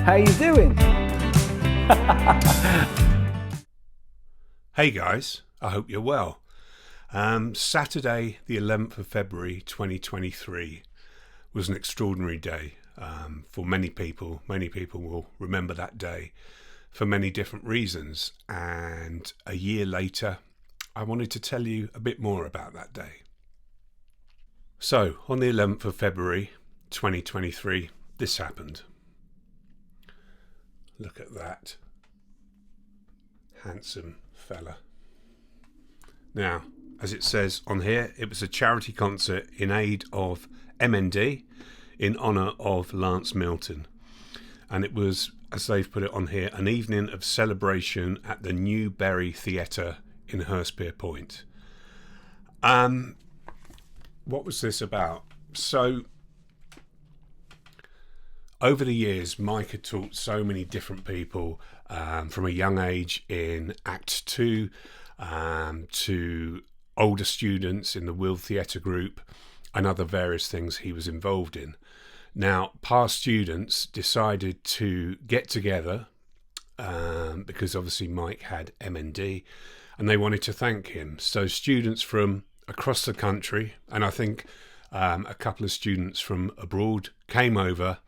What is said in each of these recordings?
How you doing? Hey guys, I hope you're well. Saturday the 11th of February 2023 was an extraordinary day for many people. Many people will remember that day for many different reasons, and a year later I wanted to tell you a bit more about that day. So on the 11th of February 2023 this happened. Look at that handsome fella. Now, as it says on here, it was a charity concert in aid of MND in honour of Lance Milton. And it was, as they've put it on here, an evening of celebration at the Newberry Theatre in Hurstpier Point. What was this about? So, over the years, Mike had taught so many different people from a young age in Act 2 to older students in the Will Theatre group and other various things he was involved in. Now, past students decided to get together because obviously Mike had MND and they wanted to thank him. So students from across the country, and I think a couple of students from abroad, came over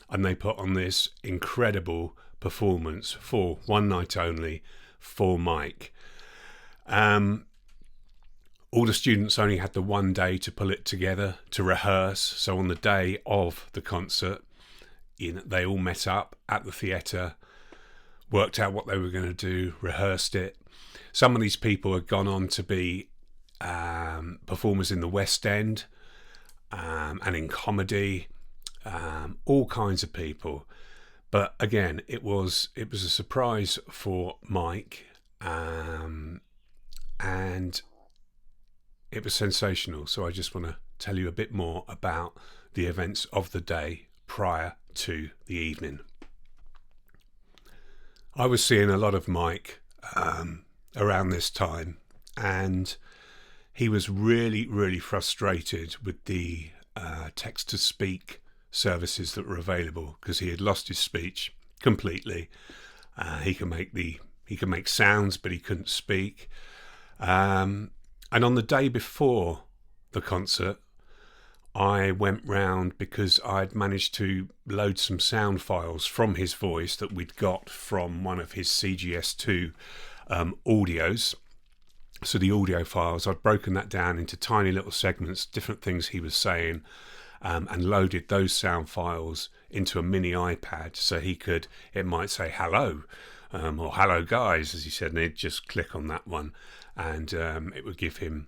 and they put on this incredible performance for one night only for Mike. All the students only had the one day to pull it together, to rehearse. So on the day of the concert, they all met up at the theatre, worked out what they were going to do, rehearsed it. Some of these people had gone on to be performers in the West End and in comedy. All kinds of people, but again, it was a surprise for Mike, and it was sensational. So I just want to tell you a bit more about the events of the day prior to the evening. I was seeing a lot of Mike around this time, and he was really frustrated with the text-to-speak services that were available because he had lost his speech completely. He can make sounds, but he couldn't speak. And on the day before the concert, I went round because I'd managed to load some sound files from his voice that we'd got from one of his CGS2 audios. So the audio files, I'd broken that down into tiny little segments, different things he was saying, and loaded those sound files into a mini iPad so it might say hello, or hello guys, as he said, and he'd just click on that one and it would give him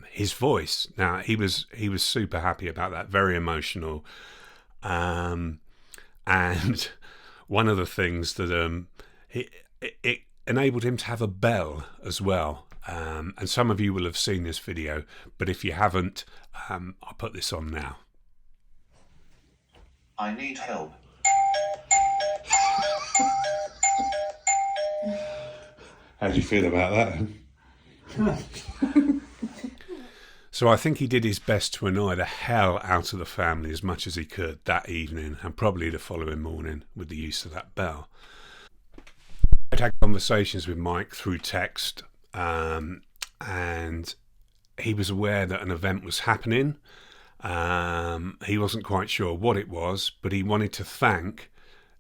his voice. Now he was super happy about that, very emotional, and one of the things that it enabled him to have a bell as well. And some of you will have seen this video, but if you haven't, I'll put this on now. I need help. How do you feel about that? So I think he did his best to annoy the hell out of the family as much as he could that evening, and probably the following morning with the use of that bell. I'd had conversations with Mike through text, and he was aware that an event was happening. He wasn't quite sure what it was, but he wanted to thank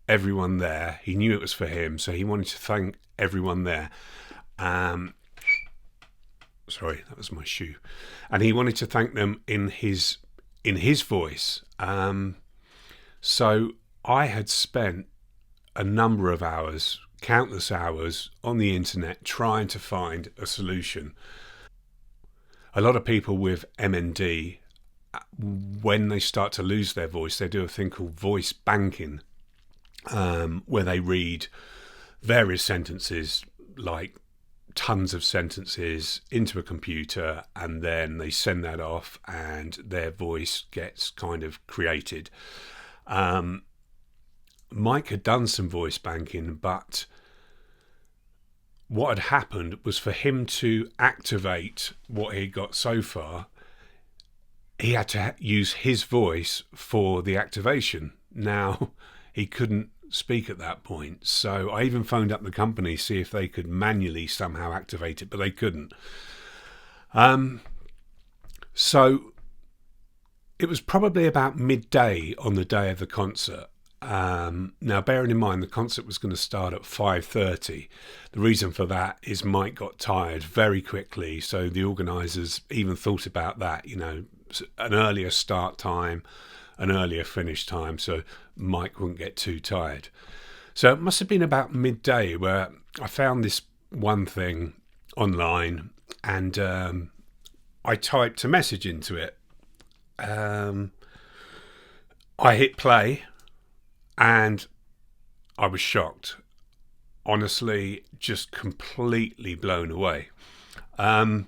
everyone there. He knew it was for him, so he wanted to thank everyone there. Sorry, that was my shoe. And he wanted to thank them in his voice. So I had spent a number of hours, countless hours on the internet trying to find a solution. A lot of people with MND, when they start to lose their voice, they do a thing called voice banking, where they read various sentences, like tons of sentences, into a computer, and then they send that off and their voice gets kind of created. Mike had done some voice banking, but what had happened was for him to activate what he got so far, he had to use his voice for the activation. Now, he couldn't speak at that point. So I even phoned up the company, see if they could manually somehow activate it, but they couldn't. So it was probably about midday on the day of the concert. Now, bearing in mind the concert was going to start at 5:30. The reason for that is Mike got tired very quickly, so the organisers even thought about that. An earlier start time, an earlier finish time, so Mike wouldn't get too tired. So it must have been about midday where I found this one thing online, and I typed a message into it. I hit play, and I was shocked. Honestly, just completely blown away. I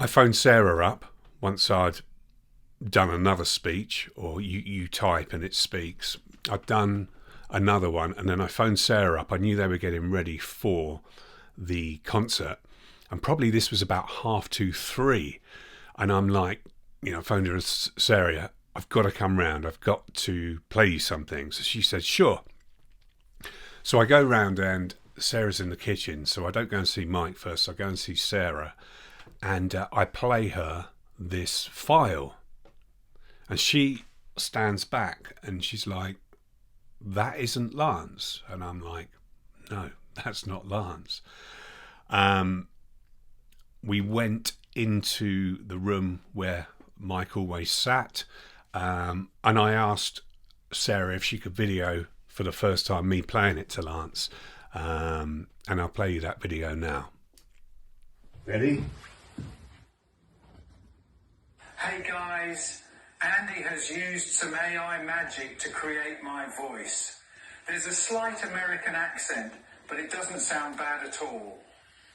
phoned Sarah up once I'd done another speech, or you type and it speaks. I'd done another one, and then I phoned Sarah up. I knew they were getting ready for the concert, and probably this was about 2:30. And I'm like, I phoned her and Sarah, I've got to come round. I've got to play you something. So she said, sure. So I go round and Sarah's in the kitchen. So I don't go and see Mike first. I go and see Sarah, and I play her this file. And she stands back and she's like, that isn't Lance. And I'm like, no, that's not Lance. We went into the room where Mike always sat, and I asked Sarah if she could video for the first time me playing it to Lance, and I'll play you that video now. Ready? Hey guys, Andy has used some AI magic to create my voice. There's a slight American accent, but it doesn't sound bad at all.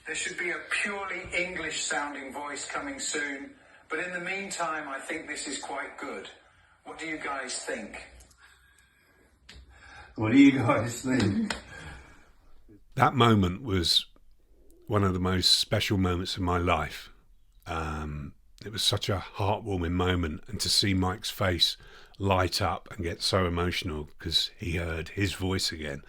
There should be a purely English-sounding voice coming soon, but in the meantime, I think this is quite good. What do you guys think? What do you guys think? That moment was one of the most special moments of my life. It was such a heartwarming moment, and to see Mike's face light up and get so emotional because he heard his voice again.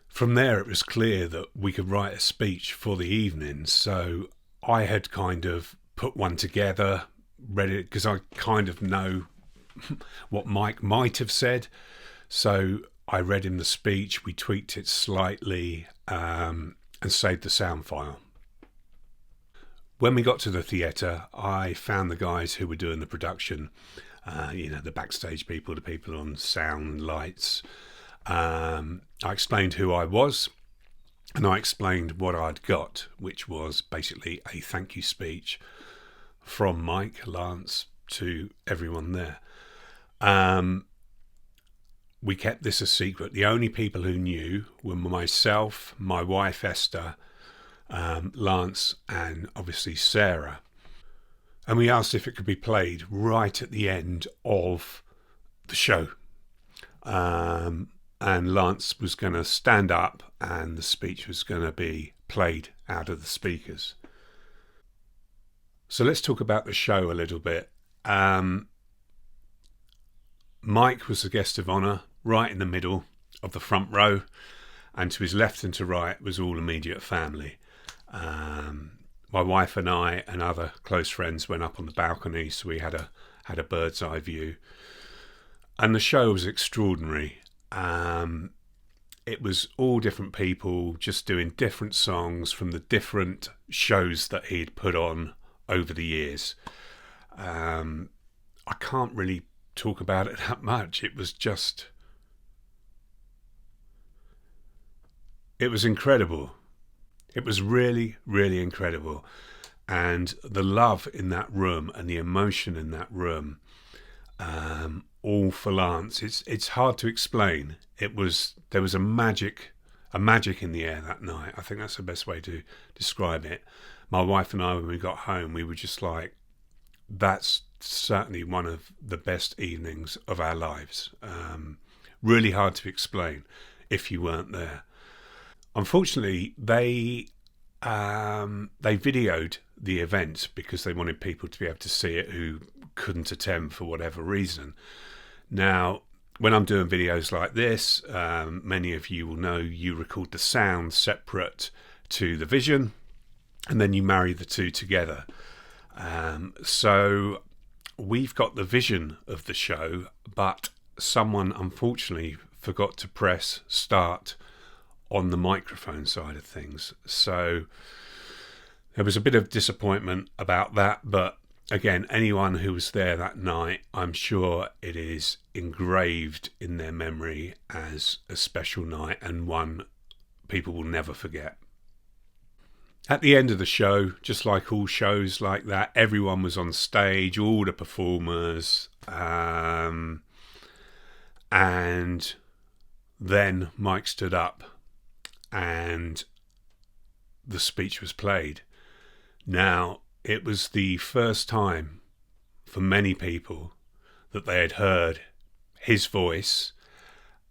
From there, it was clear that we could write a speech for the evening. So I had kind of put one together, read it, because I kind of know what Mike might have said. So I read him the speech, we tweaked it slightly, and saved the sound file. When we got to the theatre, I found the guys who were doing the production, the backstage people, the people on sound, lights. I explained who I was, and I explained what I'd got, which was basically a thank you speech from Mike, Lance, to everyone there. We kept this a secret. The only people who knew were myself, my wife Esther, Lance, and obviously Sarah. And we asked if it could be played right at the end of the show. And Lance was going to stand up and the speech was going to be played out of the speakers. So let's talk about the show a little bit. Mike was the guest of honour, right in the middle of the front row, and to his left and to right was all immediate family. My wife and I and other close friends went up on the balcony, so we had a bird's eye view. And the show was extraordinary. It was all different people just doing different songs from the different shows that he'd put on over the years. I can't really talk about it that much. It was incredible. It was really, really incredible. And the love in that room and the emotion in that room, all for Lance. It's hard to explain. There was a magic in the air that night. I think that's the best way to describe it. My wife and I, when we got home, we were just like, that's certainly one of the best evenings of our lives. Really hard to explain if you weren't there. Unfortunately, they videoed the event because they wanted people to be able to see it who couldn't attend for whatever reason. Now, when I'm doing videos like this, many of you will know you record the sound separate to the vision, and then you marry the two together. So we've got the vision of the show, but someone unfortunately forgot to press start on the microphone side of things. So there was a bit of disappointment about that, but again, anyone who was there that night, I'm sure it is engraved in their memory as a special night and one people will never forget. At the end of the show, just like all shows like that, everyone was on stage, all the performers, and then Mike stood up and the speech was played. Now, it was the first time for many people that they had heard his voice,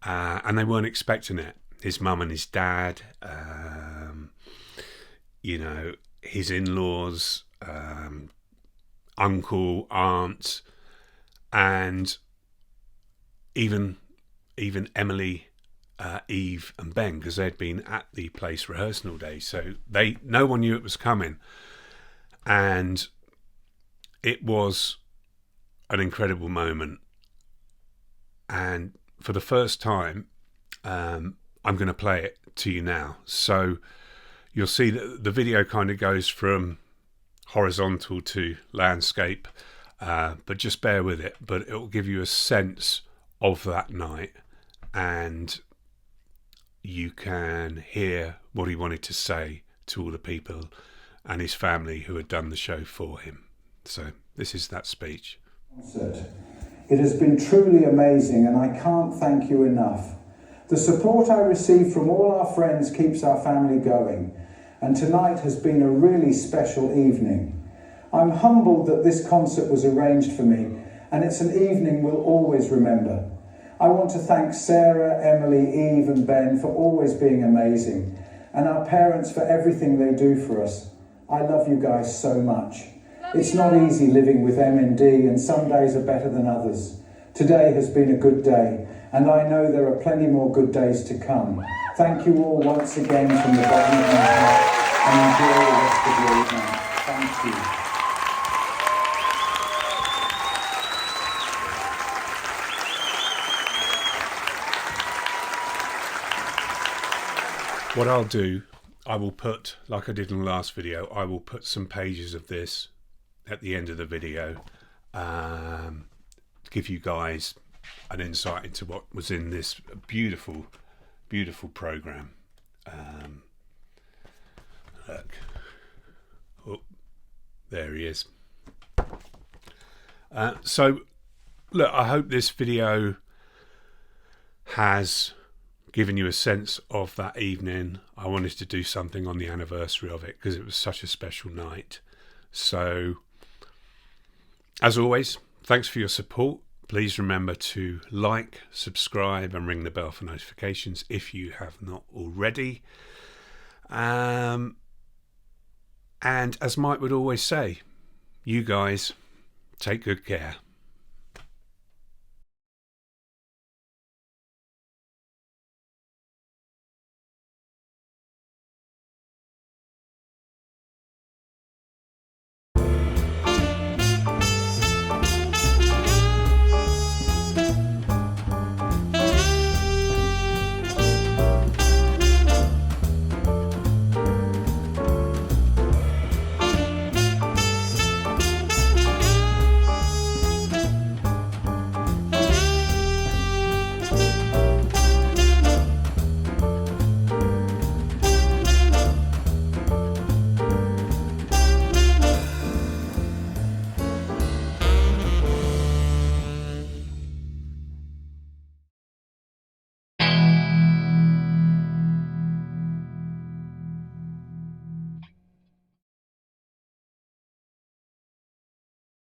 and they weren't expecting it. His mum and his dad, his in-laws, uncle, aunt, and even Emily, Eve and Ben, because they'd been at the place rehearsing all day, so no one knew it was coming. And it was an incredible moment. And for the first time, I'm going to play it to you now. So you'll see that the video kind of goes from horizontal to landscape, but just bear with it. But it will give you a sense of that night, and you can hear what he wanted to say to all the people and his family who had done the show for him. So this is that speech. It has been truly amazing, and I can't thank you enough. The support I receive from all our friends keeps our family going, and tonight has been a really special evening. I'm humbled that this concert was arranged for me, and it's an evening we'll always remember. I want to thank Sarah, Emily, Eve and Ben for always being amazing, and our parents for everything they do for us. I love you guys so much. It's not easy living with MND, and some days are better than others. Today has been a good day, and I know there are plenty more good days to come. Thank you all once again from the bottom of my heart, and enjoy the rest of your evening. Thank you. What I'll do, I will put, like I did in the last video, I will put some pages of this at the end of the video to give you guys an insight into what was in this beautiful, beautiful program. Look, oh, there he is. So, look, I hope this video has given you a sense of that evening. I wanted to do something on the anniversary of it because it was such a special night. So, as always, thanks for your support. Please remember to like, subscribe and ring the bell for notifications if you have not already. And as Mike would always say, you guys take good care.